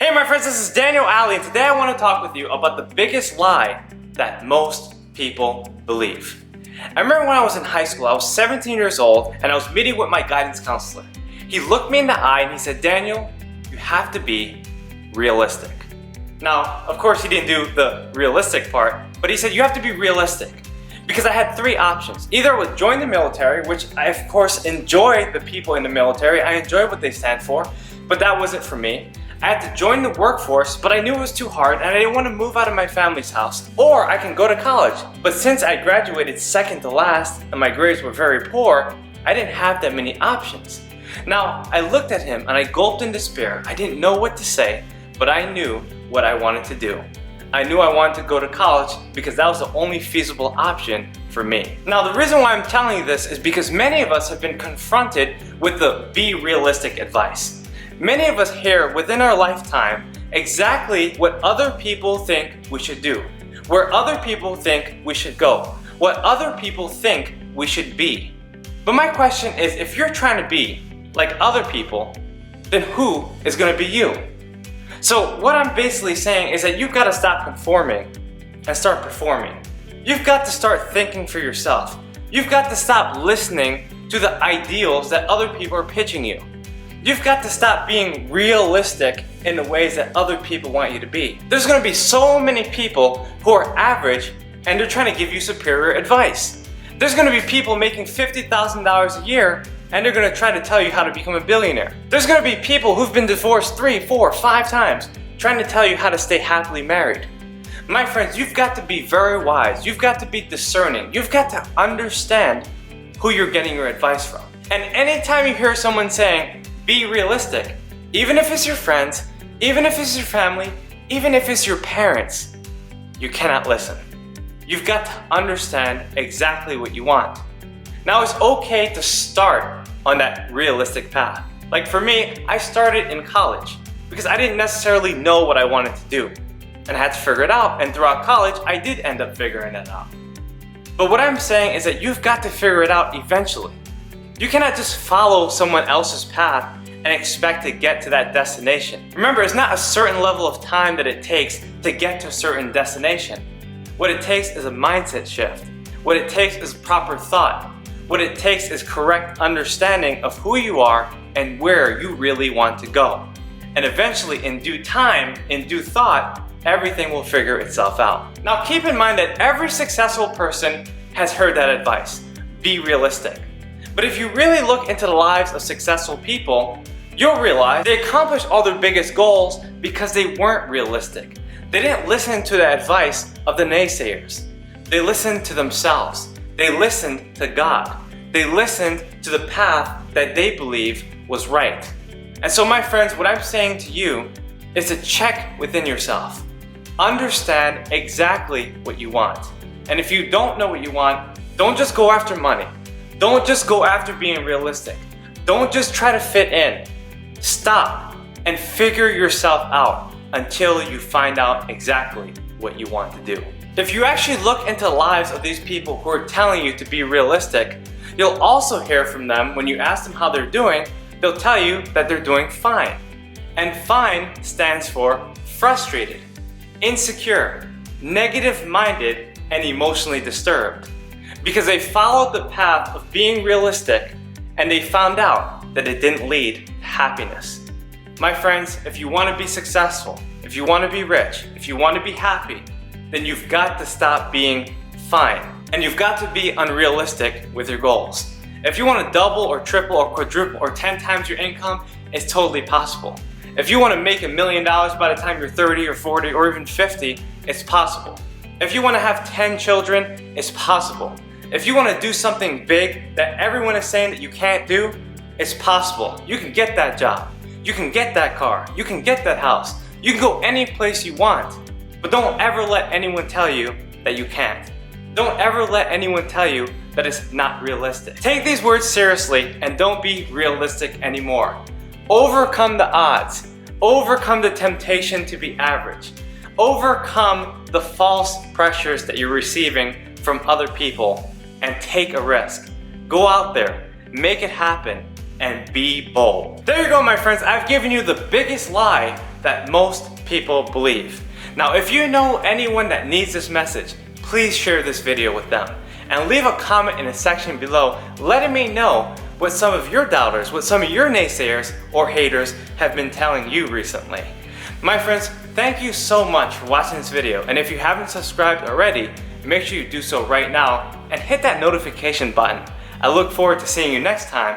Hey my friends, this is Daniel Aldie, and today I want to talk with you about the biggest lie that most people believe. I remember when I was in high school, I was 17 years old and I was meeting with my guidance counselor. He looked me in the eye and he said, Daniel, you have to be realistic. Now, of course he didn't do the realistic part, but he said you have to be realistic. Because I had three options. Either I would join the military, which I of course enjoy the people in the military, I enjoy what they stand for, but that wasn't for me. I had to join the workforce, but I knew it was too hard and I didn't want to move out of my family's house. Or I can go to college. But since I graduated second to last and my grades were very poor, I didn't have that many options. Now, I looked at him and I gulped in despair. I didn't know what to say, but I knew what I wanted to do. I knew I wanted to go to college because that was the only feasible option for me. Now, the reason why I'm telling you this is because many of us have been confronted with the be realistic advice. Many of us hear within our lifetime exactly what other people think we should do, where other people think we should go, what other people think we should be. But my question is, if you're trying to be like other people, then who is going to be you? So what I'm basically saying is that you've got to stop conforming and start performing. You've got to start thinking for yourself. You've got to stop listening to the ideals that other people are pitching you. You've got to stop being realistic in the ways that other people want you to be. There's going to be so many people who are average and they're trying to give you superior advice. There's going to be people making $50,000 a year and they're going to try to tell you how to become a billionaire. There's going to be people who've been divorced 3, 4, 5 times trying to tell you how to stay happily married. My friends, you've got to be very wise. You've got to be discerning. You've got to understand who you're getting your advice from. And anytime you hear someone saying, be realistic, even if it's your friends, even if it's your family, even if it's your parents, you cannot listen. You've got to understand exactly what you want. Now, it's okay to start on that realistic path. Like for me, I started in college because I didn't necessarily know what I wanted to do and I had to figure it out, and throughout college, I did end up figuring it out. But what I'm saying is that you've got to figure it out eventually. You cannot just follow someone else's path and expect to get to that destination. Remember, it's not a certain level of time that it takes to get to a certain destination. What it takes is a mindset shift. What it takes is proper thought. What it takes is correct understanding of who you are and where you really want to go. And eventually, in due time, in due thought, everything will figure itself out. Now, keep in mind that every successful person has heard that advice. Be realistic. But if you really look into the lives of successful people, you'll realize they accomplished all their biggest goals because they weren't realistic. They didn't listen to the advice of the naysayers. They listened to themselves. They listened to God. They listened to the path that they believe was right. And so my friends, what I'm saying to you is to check within yourself. Understand exactly what you want. And if you don't know what you want, don't just go after money. Don't just go after being realistic. Don't just try to fit in. Stop and figure yourself out until you find out exactly what you want to do. If you actually look into the lives of these people who are telling you to be realistic, you'll also hear from them when you ask them how they're doing, they'll tell you that they're doing fine. And fine stands for frustrated, insecure, negative-minded, and emotionally disturbed. Because they followed the path of being realistic and they found out that it didn't lead to happiness. My friends, if you want to be successful, if you want to be rich, if you want to be happy, then you've got to stop being fine. And you've got to be unrealistic with your goals. If you want to double or triple or quadruple or 10 times your income, it's totally possible. If you want to make $1 million by the time you're 30 or 40 or even 50, it's possible. If you want to have 10 children, it's possible. If you want to do something big that everyone is saying that you can't do, it's possible. You can get that job. You can get that car. You can get that house. You can go any place you want. But don't ever let anyone tell you that you can't. Don't ever let anyone tell you that it's not realistic. Take these words seriously and don't be realistic anymore. Overcome the odds. Overcome the temptation to be average. Overcome the false pressures that you're receiving from other people and take a risk. Go out there, make it happen, and be bold. There you go, my friends. I've given you the biggest lie that most people believe. Now, if you know anyone that needs this message, please share this video with them. And leave a comment in the section below letting me know what some of your doubters, what some of your naysayers or haters have been telling you recently. My friends, thank you so much for watching this video, and if you haven't subscribed already, make sure you do so right now and hit that notification button. I look forward to seeing you next time